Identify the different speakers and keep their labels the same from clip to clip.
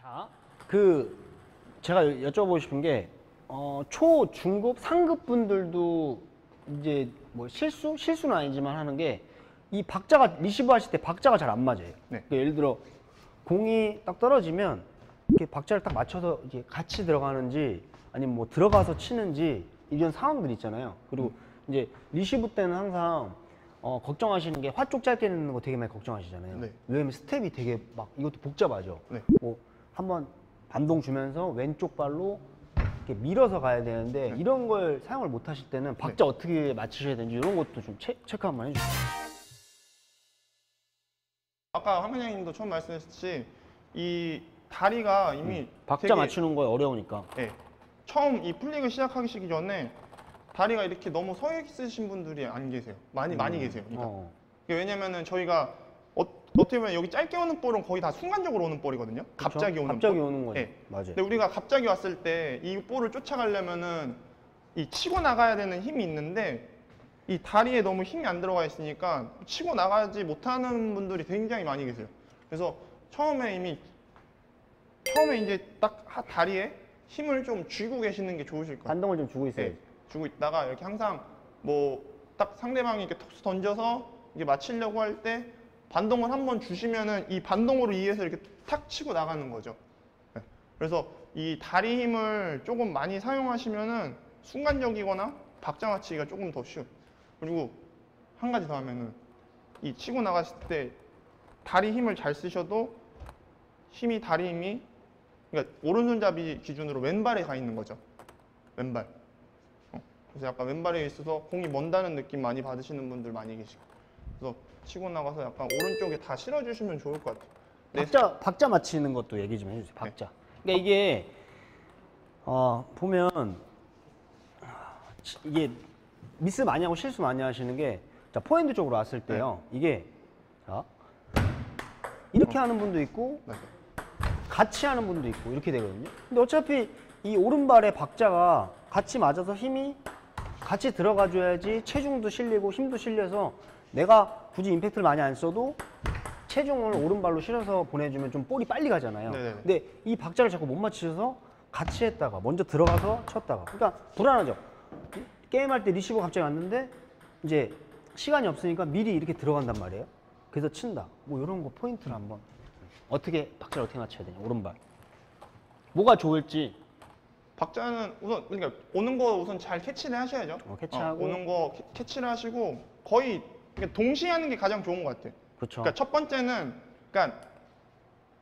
Speaker 1: 자, 제가 여쭤보고 싶은 게 초, 중급, 상급 분들도 이제 뭐 실수는 아니지만 하는 게 이 박자가 리시브 하실 때 박자가 잘 안 맞아요.
Speaker 2: 네.
Speaker 1: 그러니까 예를 들어 공이 딱 떨어지면 이렇게 박자를 딱 맞춰서 이게 같이 들어가는지 아니면 뭐 들어가서 치는지 이런 상황들이 있잖아요. 그리고 이제 리시브 때는 항상 걱정하시는 게 화 쪽 짧게 넣는 거 되게 많이 걱정하시잖아요.
Speaker 2: 네.
Speaker 1: 왜냐면 스텝이 되게 막 이것도 복잡하죠.
Speaker 2: 네.
Speaker 1: 뭐 한번 반동 주면서 왼쪽 발로 이렇게 밀어서 가야 되는데
Speaker 2: 네.
Speaker 1: 이런 걸 사용을 못 하실 때는 박자 어떻게 맞추셔야 되는지 이런 것도 좀 체크 한번 해주세요.
Speaker 2: 아까 황근영님도 처음 말씀하셨듯이 이 다리가 이미
Speaker 1: 박자
Speaker 2: 되게,
Speaker 1: 맞추는 거에 어려우니까.
Speaker 2: 네, 처음 이 풀링을 시작하시기 전에 다리가 이렇게 너무 서 있으신 분들이 안 계세요. 많이 계세요. 그러니까. 왜냐면은 저희가 어떻게 보면 여기 짧게 오는 볼은 거의 다 순간적으로 오는 볼이거든요.
Speaker 1: 그쵸?
Speaker 2: 갑자기 오는
Speaker 1: 갑자기
Speaker 2: 볼.
Speaker 1: 오는 거죠.
Speaker 2: 네.
Speaker 1: 맞아요.
Speaker 2: 근데 우리가 갑자기 왔을 때 이 볼을 쫓아가려면은 이 치고 나가야 되는 힘이 있는데 이 다리에 너무 힘이 안 들어가 있으니까 치고 나가지 못하는 분들이 굉장히 많이 계세요. 그래서 처음에 이제 딱 다리에 힘을 좀 쥐고 계시는 게 좋으실 거예요.
Speaker 1: 반동을 좀 주고 있어요.
Speaker 2: 네, 주고 있다가 이렇게 항상 뭐 딱 상대방이 이렇게 톡스 던져서 이게 맞추려고 할 때 반동을 한번 주시면은 이 반동으로 이해해서 이렇게 탁 치고 나가는 거죠. 네. 그래서 이 다리 힘을 조금 많이 사용하시면은 순간적이거나 박자 맞추기가 조금 더 쉬워요. 그리고 한 가지 더 하면은 이 치고 나갔을 때 다리 힘을 잘 쓰셔도 다리 힘이 그러니까 오른손잡이 기준으로 왼발에 가 있는 거죠. 왼발. 그래서 약간 왼발에 있어서 공이 먼다는 느낌 많이 받으시는 분들 많이 계시고. 그래서 치고 나가서 약간 오른쪽에 다 실어주시면 좋을 것 같아요.
Speaker 1: 박자 맞히는 것도 얘기 좀 해주세요. 박자. 그러니까 이게 보면 이게 미스 많이 하고 실수 많이 하시는 게 자, 포핸드 쪽으로 왔을 때요. 이게 자, 이렇게 하는 분도 있고 같이 하는 분도 있고 이렇게 되거든요. 근데 어차피 이 오른발의 박자가 같이 맞아서 힘이 같이 들어가 줘야지 체중도 실리고 힘도 실려서 내가 굳이 임팩트를 많이 안 써도 체중을 오른발로 실어서 보내주면 좀 볼이 빨리 가잖아요.
Speaker 2: 네네.
Speaker 1: 근데 이 박자를 자꾸 못 맞추셔서 같이 했다가 먼저 들어가서 쳤다가 그러니까 불안하죠. 게임할 때 리시버 갑자기 왔는데 이제 시간이 없으니까 미리 이렇게 들어간단 말이에요. 그래서 친다. 뭐 이런 거 포인트를 한번 박자를 어떻게 맞춰야 되냐. 오른발 뭐가 좋을지.
Speaker 2: 박자는 우선 그러니까 오는 거 우선 잘 캐치를 하셔야죠.
Speaker 1: 캐치하고
Speaker 2: 오는 거 캐치를 하시고 거의 그러니까 동시에 하는 게 가장 좋은 것 같아요.
Speaker 1: 그렇죠.
Speaker 2: 그러니까 첫 번째는 그러니까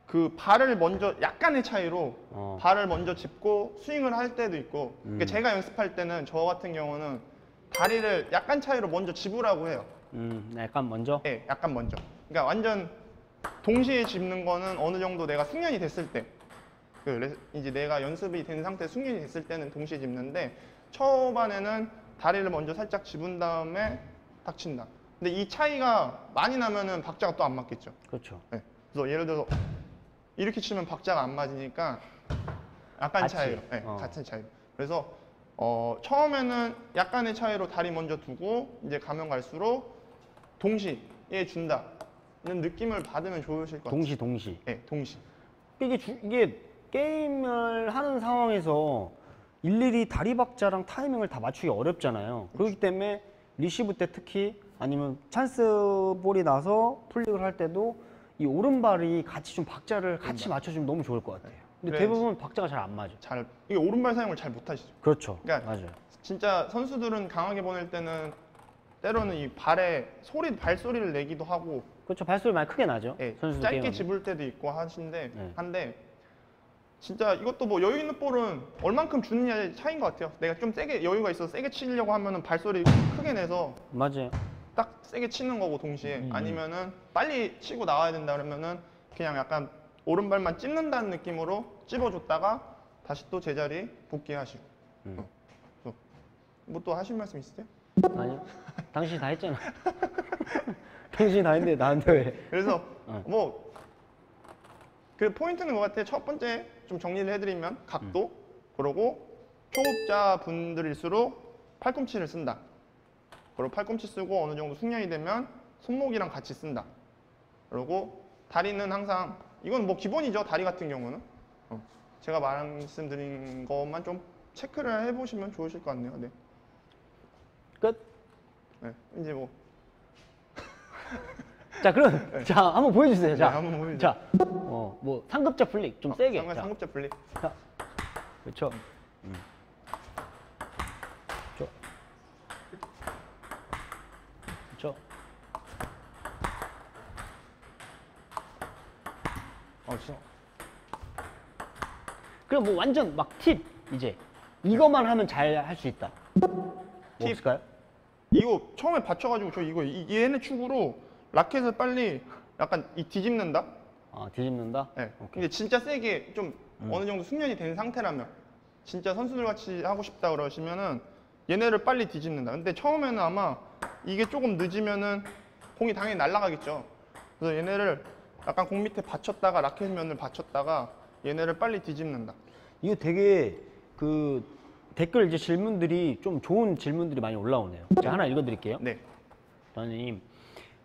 Speaker 2: 그 발을 먼저 약간의 차이로 발을 먼저 짚고 스윙을 할 때도 있고 그러니까 제가 연습할 때는 저 같은 경우는 다리를 약간 차이로 먼저 짚으라고 해요.
Speaker 1: 약간 먼저?
Speaker 2: 네, 약간 먼저. 그러니까 완전 동시에 짚는 거는 어느 정도 내가 숙련이 됐을 때 이제 내가 연습이 된 상태 숙련이 됐을 때는 동시에 짚는데 초반에는 다리를 먼저 살짝 짚은 다음에 딱 친다. 근데 이 차이가 많이 나면은 박자가 또 안 맞겠죠.
Speaker 1: 그렇죠.
Speaker 2: 네. 그래서 예를 들어서 이렇게 치면 박자가 안 맞으니까 약간 차이로, 네, 같은 차이로. 그래서 처음에는 약간의 차이로 다리 먼저 두고 이제 가면 갈수록 동시에 준다는 느낌을 받으면 좋으실 것 같아요.
Speaker 1: 동시.
Speaker 2: 네, 동시.
Speaker 1: 이게 게임을 하는 상황에서 일일이 다리 박자랑 타이밍을 다 맞추기 어렵잖아요. 그렇기 때문에 리시브 때 특히 아니면 찬스 볼이 나서 풀릭을 할 때도 이 오른발이 같이 좀 박자를 같이 맞춰주면 너무 좋을 것 같아요. 근데 대부분 박자가 잘 안 맞아.
Speaker 2: 이게 오른발 사용을 잘 못하시죠.
Speaker 1: 그렇죠.
Speaker 2: 그러니까
Speaker 1: 맞아요.
Speaker 2: 진짜 선수들은 강하게 보낼 때는 때로는 이 발소리를 내기도 하고.
Speaker 1: 그렇죠. 발소리 많이 크게 나죠.
Speaker 2: 네,
Speaker 1: 선수들
Speaker 2: 짧게
Speaker 1: 게임하면.
Speaker 2: 집을 때도 있고 한데 진짜 이것도 뭐 여유 있는 볼은 얼만큼 주느냐의 차이인 것 같아요. 내가 좀 세게 여유가 있어서 세게 치려고 하면은 발소리 크게 내서
Speaker 1: 맞아요.
Speaker 2: 딱 세게 치는 거고 동시에 아니면은 빨리 치고 나와야 된다 그러면은 그냥 약간 오른발만 찝는다는 느낌으로 찝어줬다가 다시 또 제자리 복귀하시고. 뭐 또 하실 말씀 있으세요?
Speaker 1: 아니요. 당신이 다 했잖아. 당신이 다 했는데 나한테 왜?
Speaker 2: 그래서 뭐 그 포인트는 것 같아요. 첫 번째 좀 정리를 해드리면 각도, 그리고 초급자 분들일수록 팔꿈치를 쓴다. 그리고 팔꿈치 쓰고 어느 정도 숙련이 되면 손목이랑 같이 쓴다. 그리고 다리는 항상 이건 뭐 기본이죠. 다리 같은 경우는 제가 말씀드린 것만 좀 체크를 해보시면 좋으실 것 같네요. 네.
Speaker 1: 끝.
Speaker 2: 네. 이제 뭐
Speaker 1: 자, 그럼 자 한번 보여주세요. 자,
Speaker 2: 네, 한번 보여주세요.
Speaker 1: 자, 뭐 상급자 플릭 좀 세게. 자,
Speaker 2: 상급자 분리.
Speaker 1: 자, 그렇죠. 그렇죠. 그렇죠.
Speaker 2: 진짜.
Speaker 1: 그럼 뭐 완전 막 팁 이제 이것만 하면 잘 할 수 있다. 뭐
Speaker 2: 팁.
Speaker 1: 없을까요?
Speaker 2: 이거 처음에 받쳐가지고 저 이거 얘네 축으로 라켓을 빨리 약간 뒤집는다.
Speaker 1: 아, 뒤집는다.
Speaker 2: 네.
Speaker 1: 오케이.
Speaker 2: 근데 진짜 세게 좀 어느 정도 숙련이 된 상태라면 진짜 선수들 같이 하고 싶다 그러시면은 얘네를 빨리 뒤집는다. 근데 처음에는 아마 이게 조금 늦으면은 공이 당연히 날아가겠죠. 그래서 얘네를 약간 공 밑에 받쳤다가 라켓 면을 받쳤다가 얘네를 빨리 뒤집는다.
Speaker 1: 이거 되게 그 댓글 이제 질문들이 좀 좋은 질문들이 많이 올라오네요. 제가 하나 읽어드릴게요.
Speaker 2: 네.
Speaker 1: 선생님,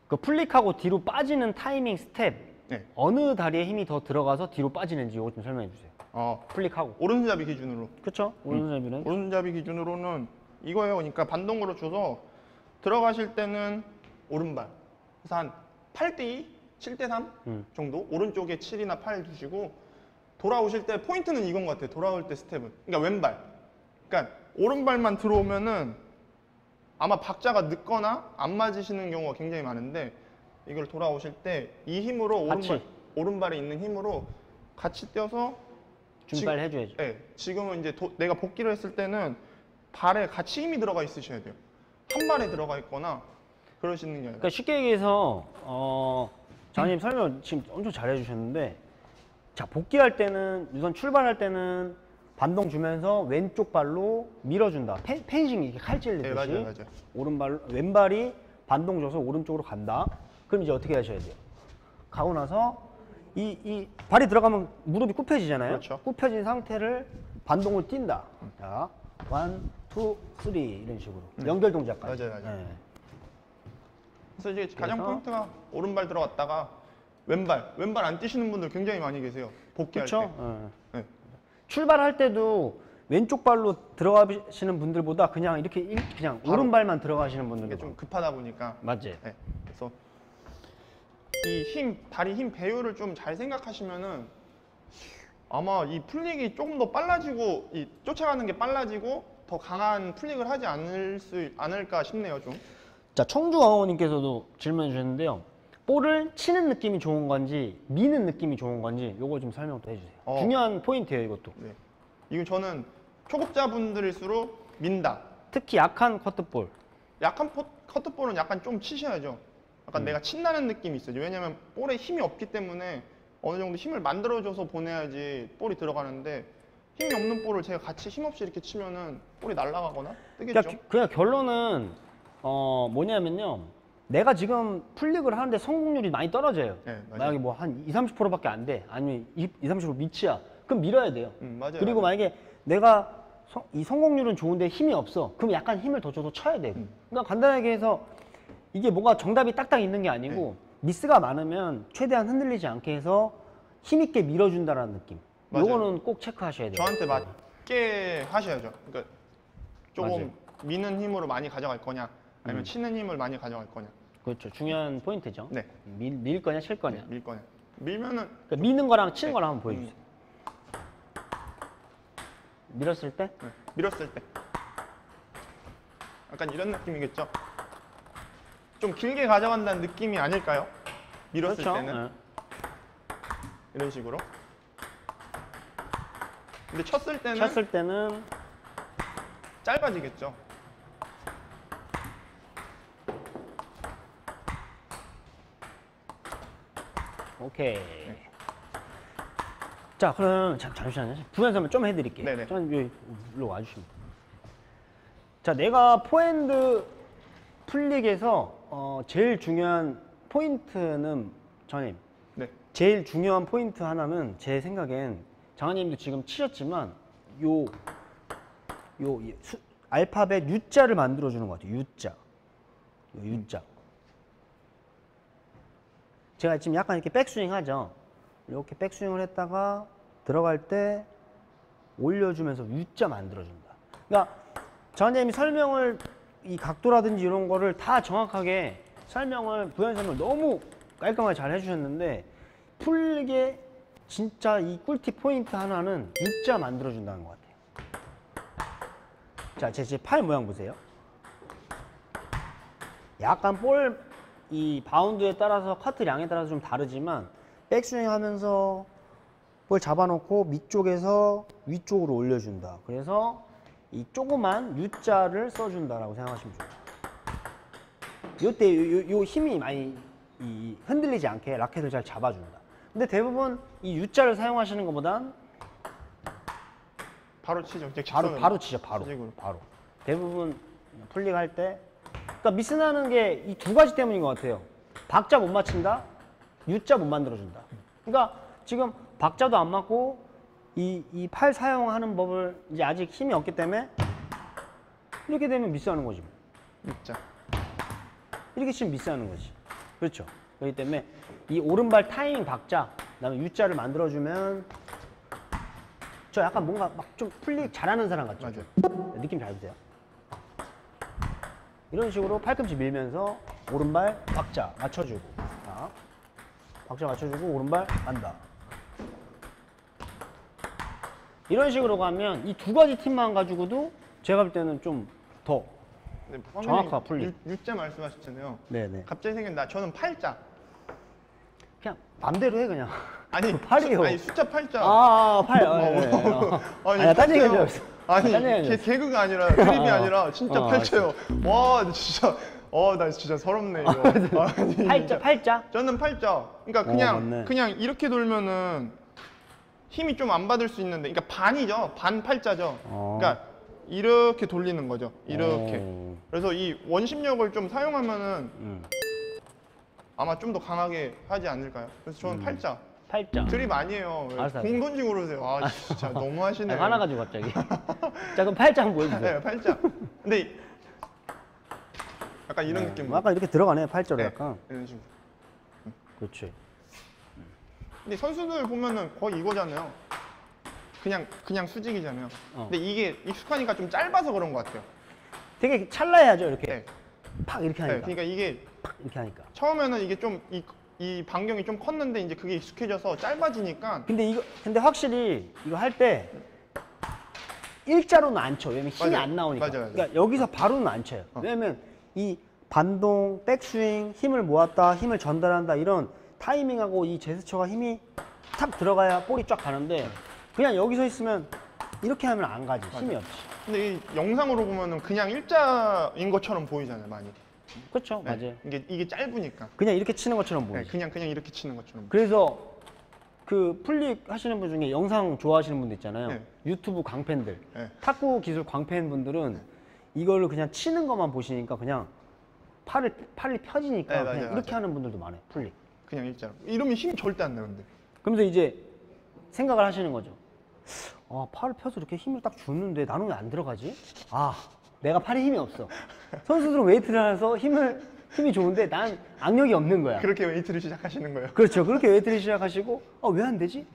Speaker 1: 그 플릭하고 뒤로 빠지는 타이밍 스텝
Speaker 2: 네.
Speaker 1: 어느 다리에 힘이 더 들어가서 뒤로 빠지는지 이거 좀 설명해 주세요. 플릭하고.
Speaker 2: 오른손잡이 기준으로.
Speaker 1: 그렇죠? 오른손잡이는
Speaker 2: 오른손잡이 기준으로는 이거예요. 그러니까 반동으로 줘서 들어가실 때는 오른발. 그래서 한 8대2, 7대3 정도? 오른쪽에 7이나 8 두시고 돌아오실 때 포인트는 이건 것 같아요. 돌아올 때 스텝은. 그러니까 왼발. 그러니까 오른발만 들어오면은 아마 박자가 늦거나 안 맞으시는 경우가 굉장히 많은데 이걸 돌아오실 때 이 힘으로 오른발에 있는 힘으로 같이 떼어서
Speaker 1: 준발 해줘야죠.
Speaker 2: 네, 지금은 이제 내가 복귀를 했을 때는 발에 같이 힘이 들어가 있으셔야 돼요. 한 발에 들어가 있거나 그러시는 게 아니라.
Speaker 1: 그러니까 쉽게 얘기해서 장님 설명 지금 엄청 잘해 주셨는데 자 복귀할 때는 우선 출발할 때는 반동 주면서 왼쪽 발로 밀어준다. 펜싱 이렇게 칼질
Speaker 2: 네,
Speaker 1: 넣듯이
Speaker 2: 맞아요.
Speaker 1: 오른발 왼발이 반동 줘서 오른쪽으로 간다. 그럼 이제 어떻게 하셔야 돼요? 가고 나서 이 발이 들어가면 무릎이 굽혀지잖아요.
Speaker 2: 그렇죠.
Speaker 1: 굽혀진 상태를 반동을 뛴다. 자, 1, 2, 3 이런 식으로 연결 동작까지.
Speaker 2: 맞아요.
Speaker 1: 네.
Speaker 2: 그래서 이제 가장
Speaker 1: 그래서?
Speaker 2: 포인트가 오른발 들어갔다가 왼발 안 뛰시는 분들 굉장히 많이 계세요. 복귀할
Speaker 1: 그렇죠.
Speaker 2: 때. 네.
Speaker 1: 출발할 때도 왼쪽 발로 들어가시는 분들보다 그냥 이렇게 그냥
Speaker 2: 바로.
Speaker 1: 오른발만 들어가시는 분들이
Speaker 2: 이게 좀 급하다 보니까.
Speaker 1: 맞지?
Speaker 2: 네. 그래서 이 다리 힘 배율을 좀 잘 생각하시면은 아마 이 플릭이 조금 더 빨라지고 쫓아가는 게 빨라지고 더 강한 플릭을 하지 않을까 싶네요, 좀.
Speaker 1: 자, 청주광호님께서도 질문해 주셨는데요. 볼을 치는 느낌이 좋은 건지 미는 느낌이 좋은 건지 요거 좀 설명 또 해주세요. 중요한 포인트예요, 이것도.
Speaker 2: 네. 이건 저는 초급자분들일수록 민다.
Speaker 1: 특히 약한 커트볼.
Speaker 2: 약한 커트볼은 약간 좀 치셔야죠. 약간 내가 친다는 느낌이 있어요. 왜냐면 볼에 힘이 없기 때문에 어느 정도 힘을 만들어줘서 보내야지 볼이 들어가는데 힘이 없는 볼을 제가 같이 힘없이 이렇게 치면은 볼이 날아가거나 뜨겠죠.
Speaker 1: 그냥 결론은 뭐냐면요. 내가 지금 플릭을 하는데 성공률이 많이 떨어져요.
Speaker 2: 네, 맞아요.
Speaker 1: 만약에 뭐 한 20-30%밖에 안 돼. 아니면 20-30% 밑이야. 그럼 밀어야 돼요.
Speaker 2: 맞아요.
Speaker 1: 그리고 만약에 내가 이 성공률은 좋은데 힘이 없어. 그럼 약간 힘을 더 줘서 쳐야 되고. 그러니까 간단하게 해서 이게 뭐가 정답이 딱딱 있는 게 아니고 미스가 많으면 최대한 흔들리지 않게 해서 힘있게 밀어준다라는 느낌.
Speaker 2: 맞아요.
Speaker 1: 요거는 꼭 체크하셔야 돼요.
Speaker 2: 저한테 맞게 하셔야죠. 그러니까 조금
Speaker 1: 맞아요.
Speaker 2: 미는 힘으로 많이 가져갈 거냐 아니면 치는 힘을 많이 가져갈 거냐.
Speaker 1: 그렇죠. 중요한 포인트죠.
Speaker 2: 네.
Speaker 1: 밀 거냐 칠 거냐.
Speaker 2: 밀 거냐. 밀면은
Speaker 1: 그러니까 미는 거랑 치는
Speaker 2: 네.
Speaker 1: 거랑 한번 보여주세요. 밀었을 때?
Speaker 2: 밀었을 때 약간 이런 느낌이겠죠. 좀 길게 가져간다는 느낌이 아닐까요? 밀었을
Speaker 1: 그렇죠.
Speaker 2: 때는
Speaker 1: 네.
Speaker 2: 이런 식으로. 근데 쳤을 때는
Speaker 1: 쳤을 때는
Speaker 2: 짧아지겠죠.
Speaker 1: 오케이. 자, 그럼 잠시만요. 부연설명 좀 해드릴게요.
Speaker 2: 네네.
Speaker 1: 전 일로 와주시면. 자, 내가 포핸드 플릭에서 제일 중요한 포인트는 장님.
Speaker 2: 네.
Speaker 1: 제일 중요한 포인트 하나는 제 생각엔 장관님도 지금 치셨지만 알파벳 U자를 만들어주는 것 같아요. U자. U자. 제가 지금 약간 이렇게 백스윙 하죠. 이렇게 백스윙을 했다가 들어갈 때 올려주면서 U자 만들어준다. 그러니까 전장님이 설명을 이 각도라든지 이런 거를 다 정확하게 설명을 부연 설명을 너무 깔끔하게 잘 해주셨는데 풀리게 진짜 이 꿀팁 포인트 하나는 U자 만들어준다는 것 같아요. 자, 제 팔 모양 보세요. 약간 볼 이 바운드에 따라서 커트량에 따라서 좀 다르지만 백스윙 하면서 볼 잡아놓고 밑쪽에서 위쪽으로 올려준다. 그래서 이 조그만 U자를 써준다라고 생각하시면 좋아요. 요때 요 힘이 많이 흔들리지 않게 라켓을 잘 잡아준다. 근데 대부분 이 U자를 사용하시는 것보단
Speaker 2: 바로 치죠.
Speaker 1: 바로 치죠. 바로. 대부분 풀링 할 때 그러니까 미스나는 게 이 두 가지 때문인 것 같아요. 박자 못 맞춘다, U자 못 만들어준다. 그러니까 지금 박자도 안 맞고 이 팔 사용하는 법을 이제 아직 힘이 없기 때문에 이렇게 되면 미스하는 거지.
Speaker 2: U자.
Speaker 1: 이렇게 치면 미스하는 거지. 그렇죠. 그렇기 때문에 이 오른발 타이밍 박자, 그다음에 U자를 만들어주면 저 약간 뭔가 막 좀 풀리 잘하는 사람 같죠?
Speaker 2: 맞아요.
Speaker 1: 느낌 잘 보세요. 이런 식으로 팔꿈치 밀면서 오른발 박자 맞춰주고, 자, 박자 맞춰주고 오른발 간다. 이런 식으로 가면 이 두 가지 팁만 가지고도 제가 볼 때는 좀 더 정확하게 풀리.
Speaker 2: U자 말씀하셨잖아요.
Speaker 1: 네네.
Speaker 2: 갑자기 생각나. 저는 팔자.
Speaker 1: 그냥 맘대로 해 그냥.
Speaker 2: 아니
Speaker 1: 팔이요.
Speaker 2: 아니 숫자 팔자.
Speaker 1: 팔. 아니, 딴 얘기 하려고 했어.
Speaker 2: 아니
Speaker 1: 딴 얘기 하려고 했어.
Speaker 2: 개그가 아니라 드립이 아니라 진짜 팔자요. 와 진짜 나 진짜 서럽네 이거. 아니,
Speaker 1: 팔자?
Speaker 2: 저는 팔자. 그러니까 그냥 이렇게 돌면은 힘이 좀 안 받을 수 있는데, 그러니까 반이죠. 반 팔자죠. 그러니까 이렇게 돌리는 거죠. 이렇게. 그래서 이 원심력을 좀 사용하면은 아마 좀 더 강하게 하지 않을까요? 그래서 저는 팔자. 드립 아니에요.
Speaker 1: 알았어.
Speaker 2: 공 던지고 그러세요. 아 진짜 너무 하시네.
Speaker 1: 화나가지고 갑자기. 자 그럼 팔자 한번 보여주세요.
Speaker 2: 네, 팔자. 근데 약간 이런 느낌.
Speaker 1: 약간 이렇게 들어가네 팔자로
Speaker 2: 네,
Speaker 1: 약간.
Speaker 2: 이런 식으로.
Speaker 1: 그렇지.
Speaker 2: 근데 선수들 보면은 거의 이거잖아요. 그냥 수직이잖아요. 근데 이게 익숙하니까 좀 짧아서 그런 것 같아요.
Speaker 1: 되게 찰나야죠 이렇게.
Speaker 2: 네.
Speaker 1: 팍 이렇게
Speaker 2: 네,
Speaker 1: 하니까.
Speaker 2: 그러니까 이게
Speaker 1: 팍 이렇게 하니까.
Speaker 2: 처음에는 이게 좀 이 반경이 좀 컸는데 이제 그게 익숙해져서 짧아지니까.
Speaker 1: 근데 확실히 이거 할 때 일자로는 안 쳐. 왜냐면 힘이
Speaker 2: 맞아요.
Speaker 1: 안 나오니까.
Speaker 2: 맞아요.
Speaker 1: 그러니까 여기서 바로는 안 쳐요. 왜냐면 이 반동, 백스윙, 힘을 모았다, 힘을 전달한다 이런 타이밍하고 이 제스처가 힘이 탁 들어가야 볼이 쫙 가는데 그냥 여기서 있으면 이렇게 하면 안 가지. 힘이 없지.
Speaker 2: 근데 이 영상으로 보면은 그냥 일자인 것처럼 보이잖아요, 많이.
Speaker 1: 그렇죠.
Speaker 2: 네.
Speaker 1: 맞아요.
Speaker 2: 이게 짧으니까.
Speaker 1: 그냥 이렇게 치는 것처럼
Speaker 2: 네,
Speaker 1: 보이지.
Speaker 2: 그냥 이렇게 치는 것처럼.
Speaker 1: 그래서 그 풀릭 하시는 분 중에 영상 좋아하시는 분들 있잖아요.
Speaker 2: 네.
Speaker 1: 유튜브 광팬들,
Speaker 2: 네.
Speaker 1: 탁구 기술 광팬분들은 이거를 그냥 치는 것만 보시니까 그냥 팔이 펴지니까
Speaker 2: 네,
Speaker 1: 그냥
Speaker 2: 맞아요,
Speaker 1: 이렇게
Speaker 2: 맞아요.
Speaker 1: 하는 분들도 많아요. 풀릭.
Speaker 2: 그냥 일자로. 이러면 힘 절대 안 나는데.
Speaker 1: 그러면서 이제 생각을 하시는 거죠. 팔을 펴서 이렇게 힘을 딱 주는데 나는 왜 안 들어가지? 내가 팔에 힘이 없어. 선수들은 웨이트를 해서 힘이 좋은데 난 악력이 없는 거야.
Speaker 2: 그렇게 웨이트를 시작하시는 거예요.
Speaker 1: 그렇죠. 그렇게 웨이트를 시작하시고 왜 안 되지?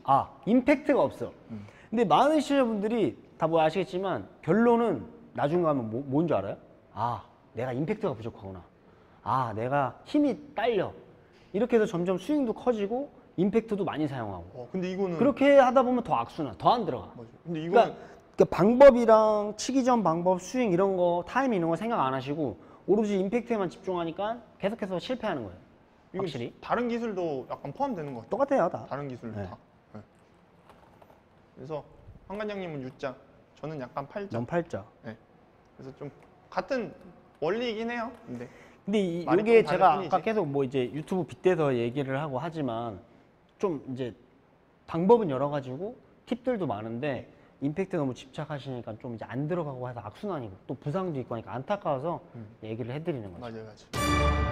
Speaker 1: 임팩트가 없어. 근데 많은 시청자분들이 다 뭐 아시겠지만 결론은 나중에 가면 뭔 줄 알아요? 내가 임팩트가 부족하구나. 내가 힘이 딸려. 이렇게 해서 점점 스윙도 커지고 임팩트도 많이 사용하고.
Speaker 2: 근데 이거는
Speaker 1: 그렇게 하다 보면 더 악순환, 더 안 들어가.
Speaker 2: 맞아요. 근데 이거는
Speaker 1: 그러니까 방법이랑 치기 전 방법, 스윙 이런 거, 타이밍 이런 거 생각 안 하시고 오로지 임팩트에만 집중하니까 계속해서 실패하는 거예요.
Speaker 2: 이건
Speaker 1: 확실히.
Speaker 2: 다른 기술도 약간 포함되는 것 같아요.
Speaker 1: 똑같아요, 다.
Speaker 2: 다른 기술도
Speaker 1: 네.
Speaker 2: 다. 네. 그래서 황관장님은 U자, 저는 약간 팔자.
Speaker 1: 넌 팔자.
Speaker 2: 네. 그래서 좀 같은 원리이긴 해요. 근데
Speaker 1: 근데
Speaker 2: 말이
Speaker 1: 이게
Speaker 2: 좀
Speaker 1: 제가
Speaker 2: 다를
Speaker 1: 아까
Speaker 2: 뿐이지.
Speaker 1: 계속 뭐 이제 유튜브 빗대서 얘기를 하고 하지만 좀 이제 방법은 여러 가지고 팁들도 많은데 임팩트 너무 집착하시니까 좀 이제 안 들어가고 해서 악순환이고 또 부상도 있고 하니까 안타까워서 얘기를 해드리는 거죠.
Speaker 2: 맞아요.